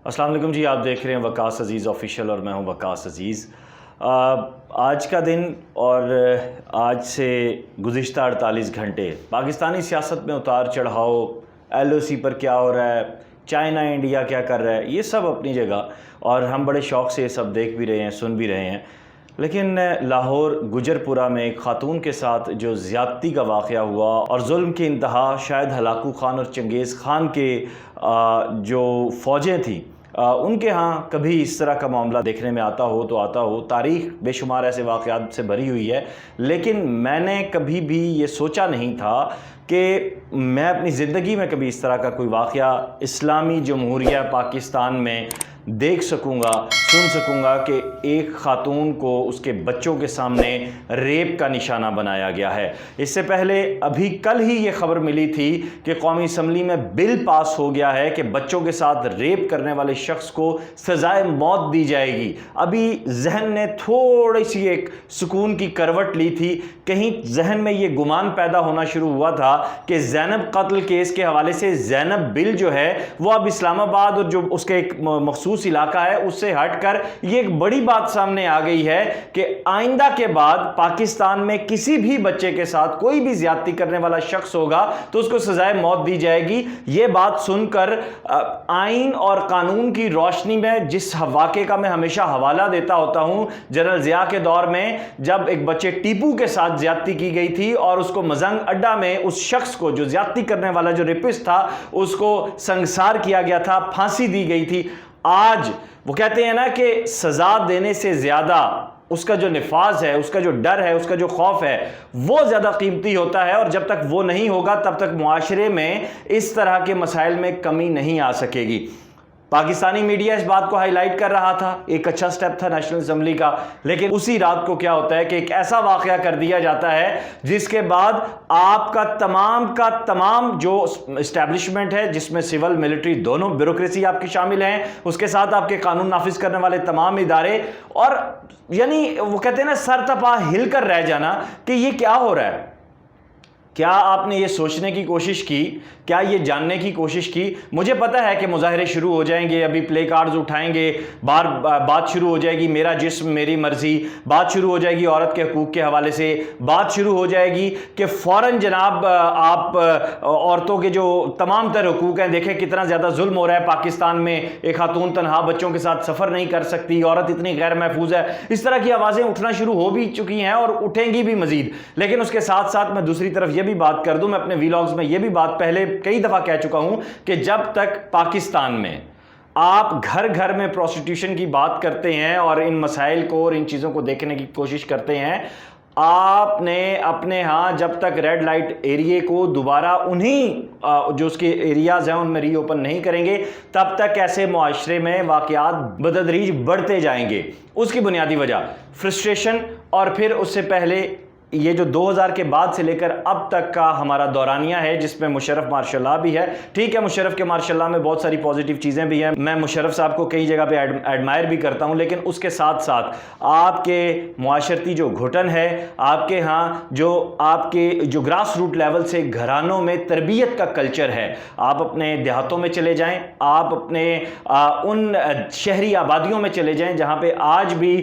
السلام علیکم جی، آپ دیکھ رہے ہیں وقاص عزیز آفیشیل اور میں ہوں وقاص عزیز۔ آج کا دن اور آج سے گزشتہ 48 گھنٹے پاکستانی سیاست میں اتار چڑھاؤ، ایل او سی پر کیا ہو رہا ہے، چائنا انڈیا کیا کر رہا ہے، یہ سب اپنی جگہ اور ہم بڑے شوق سے یہ سب دیکھ بھی رہے ہیں، سن بھی رہے ہیں۔ لیکن لاہور گجرپورہ میں ایک خاتون کے ساتھ جو زیادتی کا واقعہ ہوا اور ظلم کی انتہا، شاید ہلاکو خان اور چنگیز خان کے جو فوجیں تھیں ان کے ہاں کبھی اس طرح کا معاملہ دیکھنے میں آتا ہو۔ تاریخ بے شمار ایسے واقعات سے بھری ہوئی ہے، لیکن میں نے کبھی بھی یہ سوچا نہیں تھا کہ میں اپنی زندگی میں کبھی اس طرح کا کوئی واقعہ اسلامی جمہوریہ پاکستان میں دیکھ سکوں گا، سن سکوں گا کہ ایک خاتون کو اس کے بچوں کے سامنے ریپ کا نشانہ بنایا گیا ہے۔ اس سے پہلے ابھی کل ہی یہ خبر ملی تھی کہ قومی اسمبلی میں بل پاس ہو گیا ہے کہ بچوں کے ساتھ ریپ کرنے والے شخص کو سزائے موت دی جائے گی۔ ابھی ذہن نے تھوڑی سی ایک سکون کی کروٹ لی تھی، کہیں ذہن میں یہ گمان پیدا ہونا شروع ہوا تھا کہ زینب قتل کیس کے حوالے سے زینب بل جو ہے وہ اب اسلام آباد اور جو اس کے ایک مخصوص علاقہ ہے اس سے ہٹ کر یہ ایک بڑی بات سامنے آ گئی ہے کہ آئندہ کے بعد پاکستان میں کسی بھی بچے کے ساتھ کوئی بھی زیادتی کرنے والا شخص ہوگا تو اس کو سزائے موت دی جائے گی۔ یہ بات سن کر آئین اور قانون کی روشنی میں جس واقعے کا میں ہمیشہ حوالہ دیتا ہوتا ہوں، جنرل ضیاء کے دور میں جب ایک بچے ٹیپو کے ساتھ زیادتی کی گئی تھی اور اس کو مزنگ اڈا میں اس شخص کو جو زیادتی کرنے والا جو ریپسٹ تھا اس کو سنگسار کیا گیا تھا، پھانسی دی گئی تھی۔ آج وہ کہتے ہیں نا کہ سزا دینے سے زیادہ اس کا جو نفاذ ہے، اس کا جو ڈر ہے، اس کا جو خوف ہے وہ زیادہ قیمتی ہوتا ہے، اور جب تک وہ نہیں ہوگا تب تک معاشرے میں اس طرح کے مسائل میں کمی نہیں آ سکے گی۔ پاکستانی میڈیا اس بات کو ہائی لائٹ کر رہا تھا، ایک اچھا سٹیپ تھا نیشنل اسمبلی کا، لیکن اسی رات کو کیا ہوتا ہے کہ ایک ایسا واقعہ کر دیا جاتا ہے جس کے بعد آپ کا تمام جو اسٹیبلشمنٹ ہے، جس میں سول ملٹری دونوں بیوروکریسی آپ کی شامل ہیں، اس کے ساتھ آپ کے قانون نافذ کرنے والے تمام ادارے، اور یعنی وہ کہتے ہیں نا سر تپا ہل کر رہ جانا کہ یہ کیا ہو رہا ہے۔ کیا آپ نے یہ سوچنے کی کوشش کی؟ کیا یہ جاننے کی کوشش کی؟ مجھے پتا ہے کہ مظاہرے شروع ہو جائیں گے، ابھی پلے کارڈز اٹھائیں گے، بات شروع ہو جائے گی میرا جسم میری مرضی، بات شروع ہو جائے گی عورت کے حقوق کے حوالے سے، بات شروع ہو جائے گی کہ فوراً جناب آپ عورتوں کے جو تمام تر حقوق ہیں، دیکھیں کتنا زیادہ ظلم ہو رہا ہے پاکستان میں، ایک خاتون تنہا بچوں کے ساتھ سفر نہیں کر سکتی، عورت اتنی غیر محفوظ ہے۔ اس طرح کی آوازیں اٹھنا شروع ہو بھی چکی ہیں اور اٹھیں گی بھی مزید۔ لیکن اس کے ساتھ ساتھ میں دوسری طرف یہ بھی بات کر دوں، میں اپنے ویلاگز میں یہ بھی بات پہلے کئی دفعہ کہہ چکا ہوں کہ جب تک پاکستان میں آپ گھر گھر میں پروسٹیٹیوشن کی بات کرتے ہیں اور ان مسائل کو اور ان چیزوں کو دیکھنے کی کوشش کرتے ہیں، آپ نے اپنے ہاں جب تک ریڈ لائٹ ایریے کو دوبارہ انہی جو اس کے ایریاز ہیں ان میں ری اوپن نہیں کریں گے، تب تک ایسے معاشرے میں واقعات بتدریج بڑھتے جائیں گے۔ اس کی بنیادی وجہ فرسٹریشن، اور پھر اس سے پہلے یہ جو 2000 کے بعد سے لے کر اب تک کا ہمارا دورانیہ ہے جس میں مشرف ماشاء اللہ بھی ہے۔ ٹھیک ہے، مشرف کے ماشاء اللہ میں بہت ساری پازیٹیو چیزیں بھی ہیں، میں مشرف صاحب کو کئی جگہ پہ ایڈمائر بھی کرتا ہوں، لیکن اس کے ساتھ ساتھ آپ کے معاشرتی جو گھٹن ہے، آپ کے ہاں جو آپ کے جو گراس روٹ لیول سے گھرانوں میں تربیت کا کلچر ہے، آپ اپنے دیہاتوں میں چلے جائیں، آپ اپنے ان شہری آبادیوں میں چلے جائیں جہاں پہ آج بھی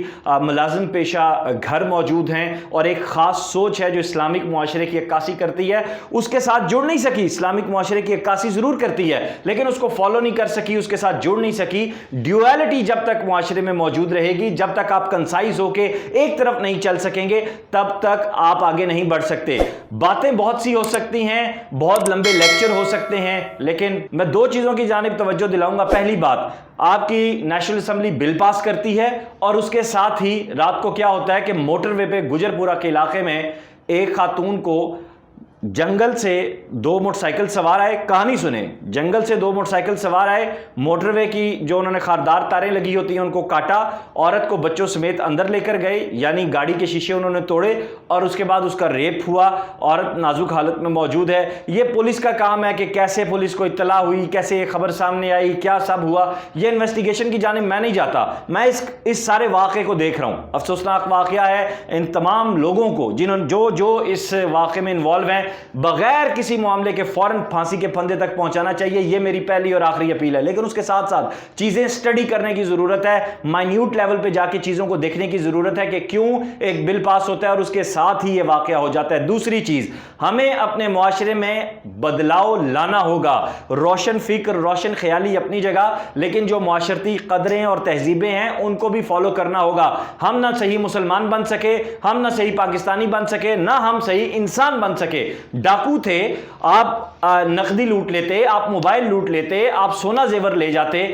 ملازم پیشہ گھر موجود ہیں اور ایک خاص سوچ ہے جو اسلامک معاشرے کی عکاسی کرتی ہے، اس کے ساتھ جڑ نہیں سکی۔ اسلامک معاشرے کی عکاسی ضرور کرتی ہے لیکن اس کو فالو نہیں کر سکی، اس کے ساتھ جڑ نہیں سکی۔ ڈیویلٹی جب تک معاشرے میں موجود رہے گی، جب تک آپ کنسائز ہو کے ایک طرف نہیں چل سکیں گے، تب تک آپ آگے نہیں بڑھ سکتے۔ باتیں بہت سی ہو سکتی ہیں، بہت لمبے لیکچر ہو سکتے ہیں، لیکن میں دو چیزوں کی جانب توجہ دلاؤں گا۔ پہلی بات، آپ کی نیشنل اسمبلی بل پاس کرتی ہے اور اس کے ساتھ ہی رات کو کیا ہوتا ہے کہ موٹر وے پہ گجرپورہ کے علاقے میں ایک خاتون کو جنگل سے دو موٹر سائیکل سوار آئے، کہانی سنیں، جنگل سے دو موٹر سائیکل سوار آئے، موٹر وے کی جو انہوں نے خاردار تاریں لگی ہوتی ہیں ان کو کاٹا، عورت کو بچوں سمیت اندر لے کر گئے، یعنی گاڑی کے شیشے انہوں نے توڑے، اور اس کے بعد اس کا ریپ ہوا، عورت نازک حالت میں موجود ہے۔ یہ پولیس کا کام ہے کہ کیسے پولیس کو اطلاع ہوئی، کیسے یہ خبر سامنے آئی، کیا سب ہوا، یہ انویسٹیگیشن کی جانب میں نہیں جاتا، میں اس سارے واقعے کو دیکھ رہا ہوں۔ افسوسناک واقعہ ہے، ان تمام لوگوں کو جو اس واقعے میں انوالو ہیں بغیر کسی معاملے کے فوراً پھانسی کے پھندے تک پہنچانا چاہیے. یہ میری پہلی اور آخری اپیل ہے. لیکن اس کے ساتھ ساتھ چیزیں سٹڈی کرنے کی ضرورت ہے, مائنیوٹ لیول پہ جا کے چیزوں کو دیکھنے کی ضرورت ہے کہ کیوں ایک بل پاس ہوتا ہے اور اس کے ساتھ ہی یہ واقعہ ہو جاتا ہے. دوسری چیز, ہمیں اپنے معاشرے میں بدلاؤ لانا ہوگا. روشن فکر, روشن خیالی اپنی جگہ, لیکن جو معاشرتی قدریں اور تہذیبیں ہیں ان کو بھی فالو کرنا ہوگا. ہم نہ صحیح مسلمان بن سکے, ہم نہ صحیح پاکستانی بن سکے, نہ ہم صحیح انسان بن سکے. ڈاکو تھے, آپ نقدی لوٹ لیتے, آپ موبائل لوٹ لیتے, آپ سونا زیور لے جاتے.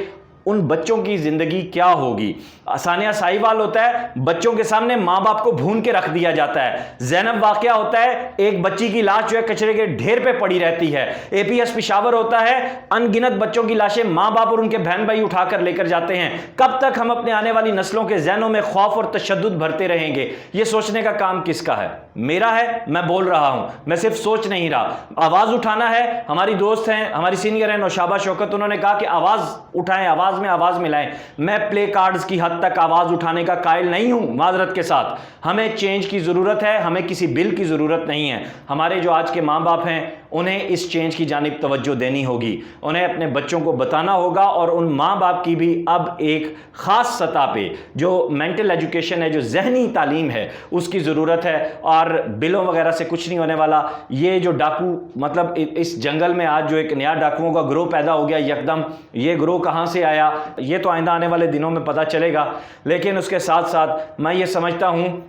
ان بچوں کی زندگی کیا ہوگی؟ ثانیہ ساہیوال ہوتا ہے, بچوں کے سامنے ماں باپ کو بھون کے رکھ دیا جاتا ہے. زینب واقعہ ہوتا ہے, ایک بچی کی لاش جو ہے کچرے کے ڈھیر پہ پڑی رہتی ہے. اے پی ایس پشاور ہوتا ہے, ان گنت بچوں کی لاشیں ماں باپ اور ان کے بہن بھائی اٹھا کر لے کر جاتے ہیں. کب تک ہم اپنے آنے والی نسلوں کے ذہنوں میں خوف اور تشدد بھرتے رہیں گے؟ یہ سوچنے کا کام کس کا ہے؟ میرا ہے. میں بول رہا ہوں, میں صرف سوچ نہیں رہا, آواز اٹھانا ہے. ہماری دوست ہیں, ہماری سینئر ہیں نوشابہ شوکت, انہوں نے کہا کہ آواز اٹھائیں, آواز میں آواز ملائیں. میں پلے کارڈز کی حد تک آواز اٹھانے کا قائل نہیں ہوں, معذرت کے ساتھ. ہمیں چینج کی ضرورت ہے, ہمیں کسی بل کی ضرورت نہیں ہے. ہمارے جو آج کے ماں باپ ہیں انہیں اس چینج کی جانب توجہ دینی ہوگی, انہیں اپنے بچوں کو بتانا ہوگا, اور ان ماں باپ کی بھی اب ایک خاص سطح پہ جو مینٹل ایجوکیشن ہے, جو ذہنی تعلیم ہے, اس کی ضرورت ہے. اور بلوں وغیرہ سے کچھ نہیں ہونے والا. یہ جو ڈاکو, مطلب اس جنگل میں آج جو ایک نیا ڈاکوؤں کا گروہ پیدا ہو گیا یکدم, یہ گروہ کہاں سے آیا یہ تو آئندہ آنے والے دنوں میں پتہ چلے گا. لیکن اس کے ساتھ ساتھ میں یہ سمجھتا ہوں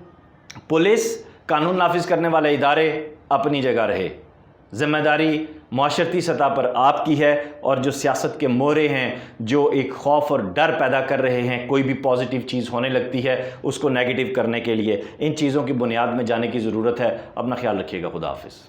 پولیس, قانون نافذ کرنے والے ادارے اپنی جگہ رہے. ذمہ داری معاشرتی سطح پر آپ کی ہے, اور جو سیاست کے مورے ہیں جو ایک خوف اور ڈر پیدا کر رہے ہیں, کوئی بھی پازیٹیو چیز ہونے لگتی ہے اس کو نیگیٹو کرنے کے لیے, ان چیزوں کی بنیاد میں جانے کی ضرورت ہے. اپنا خیال رکھیے گا. خدا حافظ.